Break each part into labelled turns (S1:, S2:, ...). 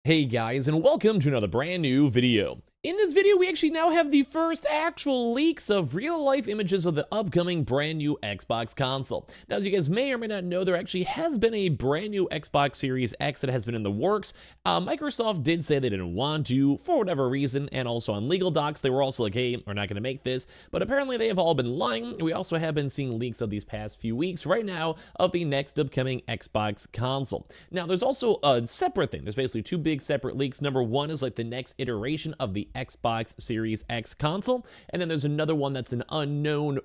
S1: Hey guys, and welcome to another brand new video. In this video, we actually now have the first actual leaks of real-life images of the upcoming brand new Xbox console. Now, as you guys may or may not know, there actually has been a brand new Xbox Series X that has been in the works. Microsoft did say they didn't want to, for whatever reason, and also on legal docs, they were also like, hey, we're not going to make this, but apparently they have all been lying. We also have been seeing leaks of these past few weeks right now of the next upcoming Xbox console. Now, there's also a separate thing. There's basically two big separate leaks. Number one is like the next iteration of the Xbox Series X console, and then there's another one that's an unknown,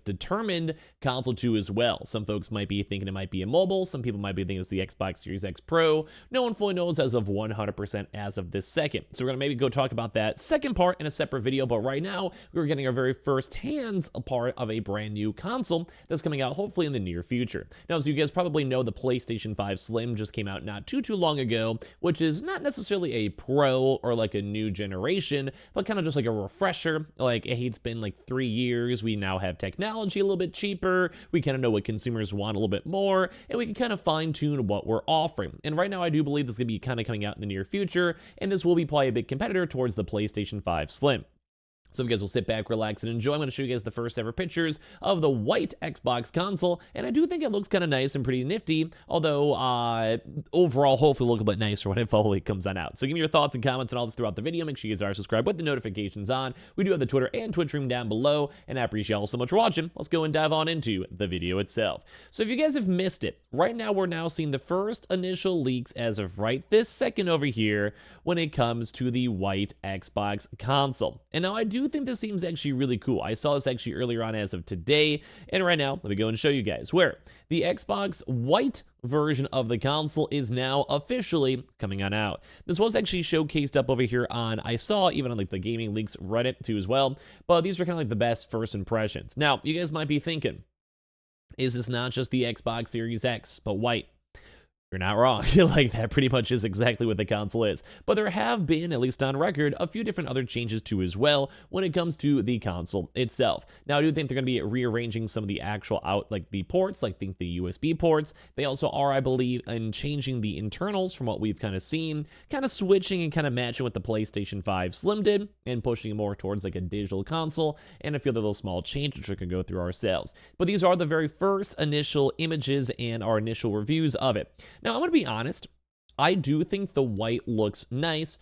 S1: determined console too as well. Some folks might be thinking it might be a mobile, some people might be thinking it's the Xbox Series X Pro. No one fully knows as of 100% as of this second. So we're gonna maybe go talk about that second part in a separate video, but right now we're getting our very first hands a part of a brand new console that's coming out hopefully in the near future. Now, as you guys probably know, the PlayStation 5 Slim just came out not too long ago, which is not necessarily a pro or like a new generation, but kind of just like a refresher. Like, hey, it's been like 3 years. We now have technology a little bit cheaper. We kind of know what consumers want a little bit more, and we can kind of fine tune what we're offering. And right now, I do believe this is going to be kind of coming out in the near future, and this will be probably a big competitor towards the PlayStation 5 Slim. So if you guys will sit back, relax, and enjoy, I'm going to show you guys the first ever pictures of the white Xbox console, and I do think it looks kind of nice and pretty nifty, although overall, hopefully look a bit nicer when it fully comes on out. So give me your thoughts and comments and all this throughout the video. Make sure you guys are subscribed with the notifications on. We do have the Twitter and Twitch room down below, and I appreciate y'all so much for watching. Let's go and dive on into the video itself. So if you guys have missed it, right now we're now seeing the first initial leaks as of right this second over here when it comes to the white Xbox console. And now I do think this seems actually really cool. I saw this actually earlier on as of today, and right now, let me go and show you guys where the Xbox white version of the console is now officially coming on out. This was actually showcased up over here on, I saw even on like the Gaming Leaks Reddit too as well, but these are kind of like the best first impressions. Now, you guys might be thinking, is this not just the Xbox Series X, but white? You're not wrong. Like, that pretty much is exactly what the console is. But there have been, at least on record, a few different other changes too as well when it comes to the console itself. Now, I do think they're going to be rearranging some of the actual the ports, like think the USB ports. They also are, I believe, in changing the internals from what we've kind of seen, kind of switching and kind of matching what the PlayStation 5 Slim did and pushing more towards like a digital console and a few other little small changes we can go through ourselves. But these are the very first initial images and our initial reviews of it. Now, I'm going to be honest, I do think the white looks nice,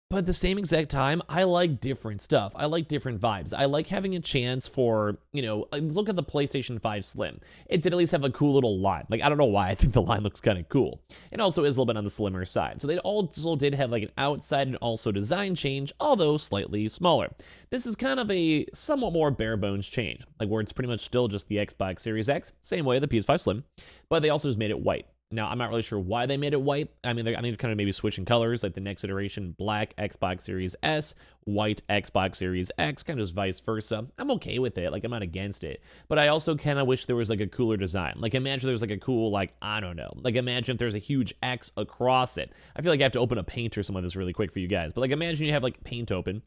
S1: but at the same exact time, I like different stuff. I like different vibes. I like having a chance for, look at the PlayStation 5 Slim. It did at least have a cool little line. Like, I don't know why, I think the line looks kind of cool. It also is a little bit on the slimmer side. So they also did have like an outside and also design change, although slightly smaller. This is kind of a somewhat more bare bones change, like where it's pretty much still just the Xbox Series X, same way the PS5 Slim, but they also just made it white. Now, I'm not really sure why they made it white. I mean, they're kind of maybe switching colors, like the next iteration, black Xbox Series S, white Xbox Series X, kind of just vice versa. I'm okay with it. Like, I'm not against it. But I also kind of wish there was, like, a cooler design. Like, imagine there's, like, a cool, like, I don't know. Like, imagine if there's a huge X across it. I feel like I have to open a Paint or something like this really quick for you guys. But, like, imagine you have, like, Paint open,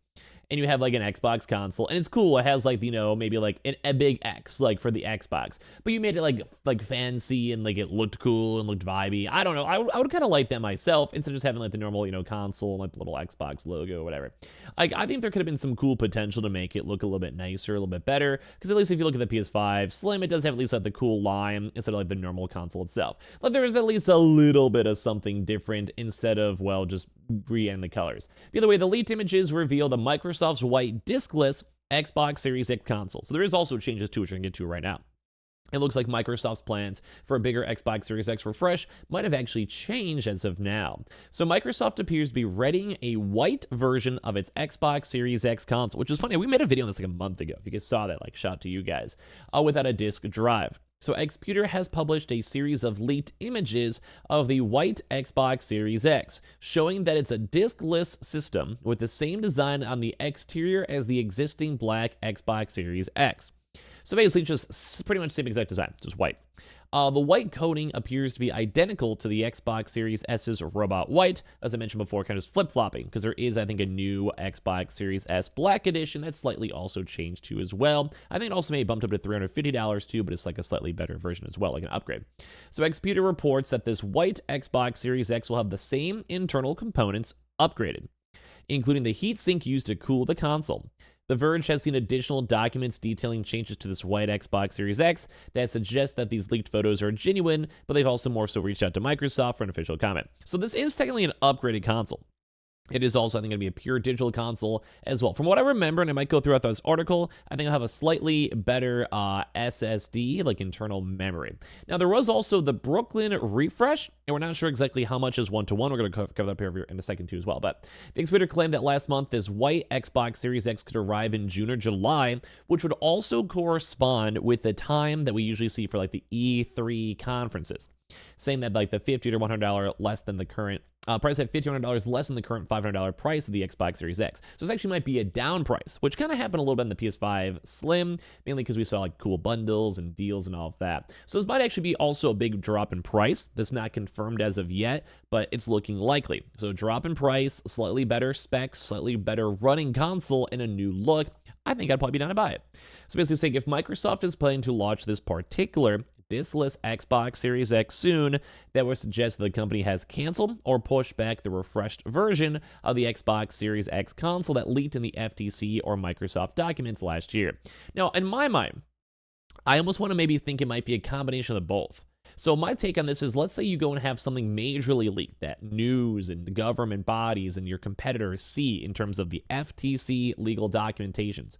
S1: and you have like an Xbox console, and it's cool. It has like, maybe like a big X, like for the Xbox, but you made it like fancy and like it looked cool and looked vibey. I don't know. I would kind of like that myself instead of just having like the normal, console, like the little Xbox logo or whatever. Like, I think there could have been some cool potential to make it look a little bit nicer, a little bit better, because at least if you look at the PS5 Slim, it does have at least like the cool line instead of like the normal console itself. Like, there is at least a little bit of something different instead of, well, just re-end the colors. By the way, the leaked images reveal the Microsoft's white discless Xbox Series X console. So there is also changes to which we're going to get to right now. It looks like Microsoft's plans for a bigger Xbox Series X refresh might have actually changed as of now. So Microsoft appears to be readying a white version of its Xbox Series X console, which is funny. We made a video on this like a month ago. If you guys saw that, like, shout out to you guys, without a disk drive. So Xputer has published a series of leaked images of the white Xbox Series X, showing that it's a diskless system with the same design on the exterior as the existing black Xbox Series X. So basically just pretty much the same exact design, just white. The white coating appears to be identical to the Xbox Series S's Robot White, as I mentioned before, kind of flip-flopping, because there is, I think, a new Xbox Series S Black Edition that's slightly also changed too as well. I think it also may have bumped up to $350 too, but it's like a slightly better version as well, like an upgrade. So Xpedia reports that this white Xbox Series X will have the same internal components upgraded, including the heatsink used to cool the console. The Verge has seen additional documents detailing changes to this white Xbox Series X that suggest that these leaked photos are genuine, but they've also more so reached out to Microsoft for an official comment. So this is technically an upgraded console. It is also, I think, going to be a pure digital console as well. From what I remember, and I might go throughout this article, I think I'll have a slightly better SSD, like internal memory. Now, there was also the Brooklyn refresh, and we're not sure exactly how much is one-to-one. We're going to cover that up here in a second too as well. But the Xpedia claimed that last month, this white Xbox Series X could arrive in June or July, which would also correspond with the time that we usually see for like the E3 conferences, saying that like the $50 to $100 less than the current price at $1,500 less than the current $500 price of the Xbox Series X. So this actually might be a down price, which kind of happened a little bit in the PS5 Slim, mainly because we saw like cool bundles and deals and all of that. So this might actually be also a big drop in price. That's not confirmed as of yet, but it's looking likely. So drop in price, slightly better specs, slightly better running console, and a new look. I think I'd probably be down to buy it. So basically saying if Microsoft is planning to launch this particular diskless Xbox Series X soon, that would suggest that the company has canceled or pushed back the refreshed version of the Xbox Series X console that leaked in the FTC or Microsoft documents last year. Now, in my mind, I almost want to maybe think it might be a combination of both. So my take on this is, let's say you go and have something majorly leaked that news and government bodies and your competitors see in terms of the FTC legal documentations.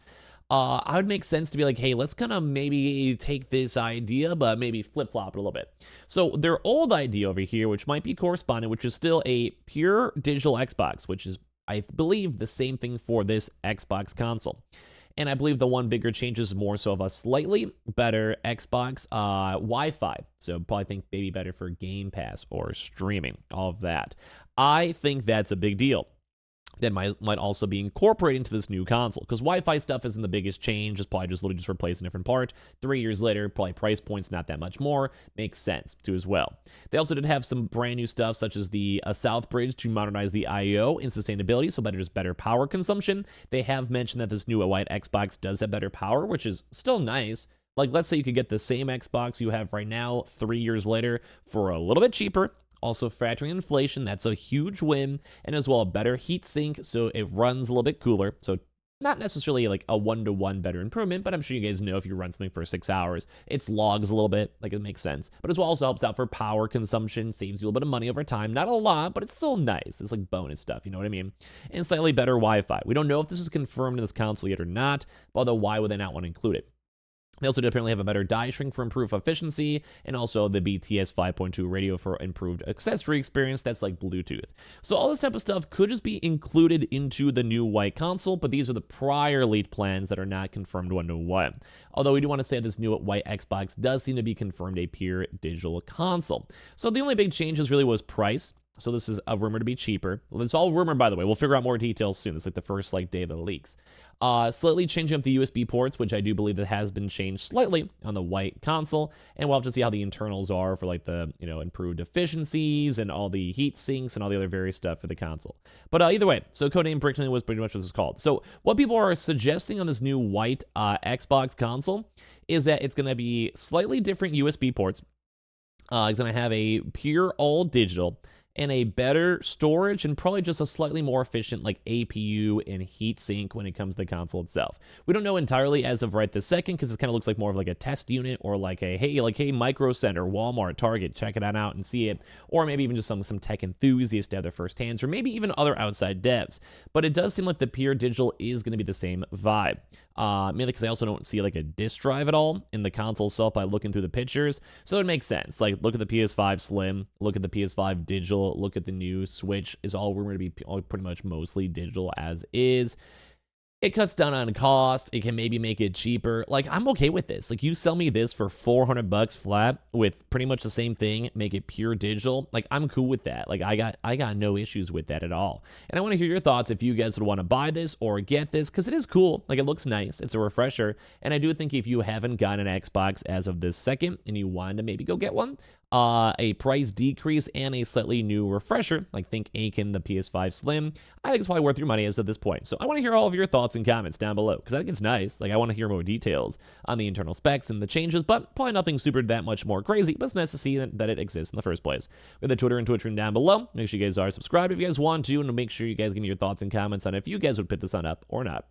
S1: I would make sense to be like, hey, let's kind of maybe take this idea, but maybe flip-flop it a little bit. So their old idea over here, which might be corresponding, which is still a pure digital Xbox, which is, I believe, the same thing for this Xbox console. And I believe the one bigger change is more so of a slightly better Xbox Wi-Fi. So probably think maybe better for Game Pass or streaming, all of that. I think that's a big deal. That might also be incorporated into this new console, because Wi-Fi stuff isn't the biggest change. It's probably just literally just replace a different part. 3 years later, probably price points not that much more. Makes sense too as well. They also did have some brand new stuff, such as the South Bridge to modernize the I/O and sustainability, so better power consumption. They have mentioned that this new white Xbox does have better power, which is still nice. Like, let's say you could get the same Xbox you have right now 3 years later for a little bit cheaper. Also factoring inflation, that's a huge win, and as well a better heat sink, so it runs a little bit cooler. So not necessarily like a one-to-one better improvement, but I'm sure you guys know if you run something for 6 hours, it logs a little bit, like it makes sense. But as well also helps out for power consumption, saves you a little bit of money over time. Not a lot, but it's still nice. It's like bonus stuff, you know what I mean? And slightly better Wi-Fi. We don't know if this is confirmed in this console yet or not, although why would they not want to include it? They also did apparently have a better die shrink for improved efficiency, and also the BTS 5.2 radio for improved accessory experience. That's like Bluetooth. So all this type of stuff could just be included into the new white console, but these are the prior leaked plans that are not confirmed one-to-one. Although we do want to say this new white Xbox does seem to be confirmed a pure digital console. So the only big changes really was price. So this is a rumor to be cheaper. Well, it's all rumor, by the way. We'll figure out more details soon. It's like the first day of the leaks. Slightly changing up the USB ports, which I do believe that has been changed slightly on the white console. And we'll have to see how the internals are for like the, improved efficiencies and all the heat sinks and all the other various stuff for the console. But either way, so codename Bricklin was pretty much what it's called. So what people are suggesting on this new white Xbox console is that it's going to be slightly different USB ports. It's going to have a pure all digital and a better storage and probably just a slightly more efficient like APU and heatsink when it comes to the console itself. We don't know entirely as of right this second, because it kind of looks like more of like a test unit or like a hey Micro Center, Walmart, Target, check it out and see it, or maybe even just some tech enthusiasts to have their first hands, or maybe even other outside devs. But it does seem like the pure digital is going to be the same vibe. Mainly because I also don't see like a disk drive at all in the console itself by looking through the pictures. So it makes sense. Like, look at the PS5 Slim, look at the PS5 Digital, look at the new Switch. Is all rumored to be pretty much mostly digital as is. It cuts down on cost. It can maybe make it cheaper. Like, I'm okay with this. Like, you sell me this for 400 bucks flat with pretty much the same thing, make it pure digital. Like, I'm cool with that. Like, I got no issues with that at all. And I want to hear your thoughts if you guys would want to buy this or get this, because it is cool. Like, it looks nice. It's a refresher. And I do think if you haven't gotten an Xbox as of this second and you wanted to maybe go get one, a price decrease and a slightly new refresher, like think Aiken, the PS5 Slim, I think it's probably worth your money as of this point. So I want to hear all of your thoughts and comments down below, because I think it's nice. Like, I want to hear more details on the internal specs and the changes, but probably nothing super that much more crazy, but it's nice to see that it exists in the first place. We have the Twitter and Twitch room down below. Make sure you guys are subscribed if you guys want to, and make sure you guys give me your thoughts and comments on if you guys would pick this one up or not.